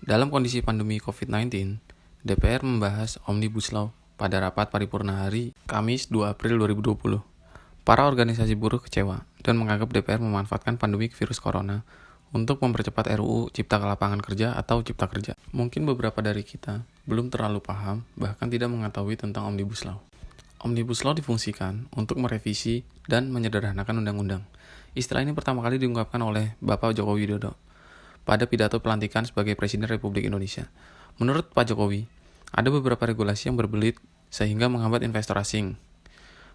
Dalam kondisi pandemi COVID-19, DPR membahas Omnibus Law pada rapat paripurna hari Kamis 2 April 2020. Para organisasi buruh kecewa dan menganggap DPR memanfaatkan pandemi virus corona untuk mempercepat RUU Cipta Lapangan Kerja atau Cipta Kerja. Mungkin beberapa dari kita belum terlalu paham, bahkan tidak mengetahui tentang Omnibus Law. Omnibus Law difungsikan untuk merevisi dan menyederhanakan undang-undang. Istilah ini pertama kali diungkapkan oleh Bapak Joko Widodo pada pidato pelantikan sebagai Presiden Republik Indonesia. Menurut Pak Jokowi, ada beberapa regulasi yang berbelit sehingga menghambat investor asing.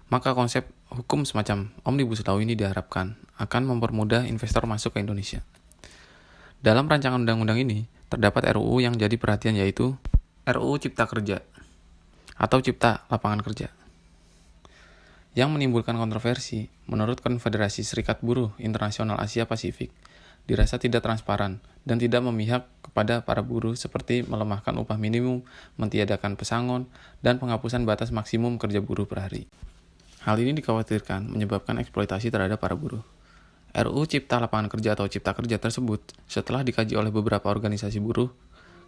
Maka konsep hukum semacam Omnibus Law ini diharapkan akan mempermudah investor masuk ke Indonesia. Dalam rancangan undang-undang ini, terdapat RUU yang jadi perhatian yaitu RUU Cipta Kerja atau Cipta Lapangan Kerja. Yang menimbulkan kontroversi, menurut Konfederasi Serikat Buruh Internasional Asia Pasifik, dirasa tidak transparan dan tidak memihak kepada para buruh seperti melemahkan upah minimum, mentiadakan pesangon, dan penghapusan batas maksimum kerja buruh per hari. Hal ini dikhawatirkan menyebabkan eksploitasi terhadap para buruh. RUU Cipta Lapangan Kerja atau Cipta Kerja tersebut setelah dikaji oleh beberapa organisasi buruh,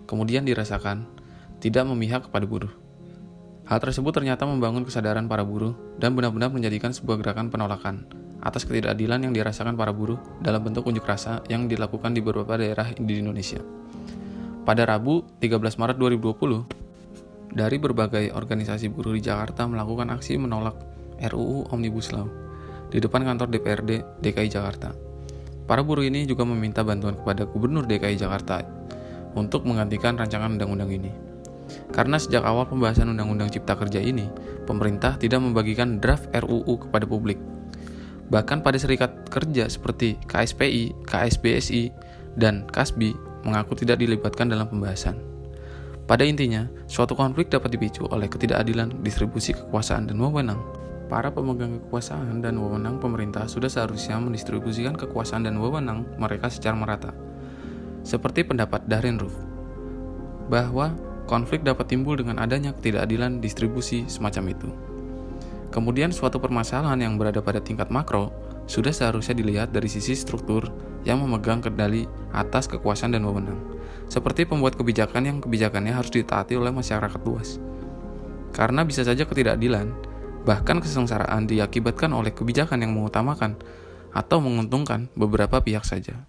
kemudian dirasakan tidak memihak kepada buruh. Hal tersebut ternyata membangun kesadaran para buruh dan benar-benar menjadikan sebuah gerakan penolakan atas ketidakadilan yang dirasakan para buruh dalam bentuk unjuk rasa yang dilakukan di beberapa daerah di Indonesia. Pada Rabu, 13 Maret 2020, dari berbagai organisasi buruh di Jakarta melakukan aksi menolak RUU Omnibus Law di depan kantor DPRD DKI Jakarta. Para buruh ini juga meminta bantuan kepada Gubernur DKI Jakarta untuk menggantikan rancangan undang-undang ini. Karena sejak awal pembahasan Undang-Undang Cipta Kerja ini, pemerintah tidak membagikan draft RUU kepada publik. Bahkan pada serikat kerja seperti KSPI, KSBSI, dan KASBI mengaku tidak dilibatkan dalam pembahasan. Pada intinya, suatu konflik dapat dipicu oleh ketidakadilan distribusi kekuasaan dan wewenang. Para pemegang kekuasaan dan wewenang pemerintah sudah seharusnya mendistribusikan kekuasaan dan wewenang mereka secara merata. Seperti pendapat Darin Ruf, bahwa konflik dapat timbul dengan adanya ketidakadilan distribusi semacam itu. Kemudian suatu permasalahan yang berada pada tingkat makro sudah seharusnya dilihat dari sisi struktur yang memegang kendali atas kekuasaan dan wewenang, seperti pembuat kebijakan yang kebijakannya harus ditaati oleh masyarakat luas. Karena bisa saja ketidakadilan, bahkan kesengsaraan diakibatkan oleh kebijakan yang mengutamakan atau menguntungkan beberapa pihak saja.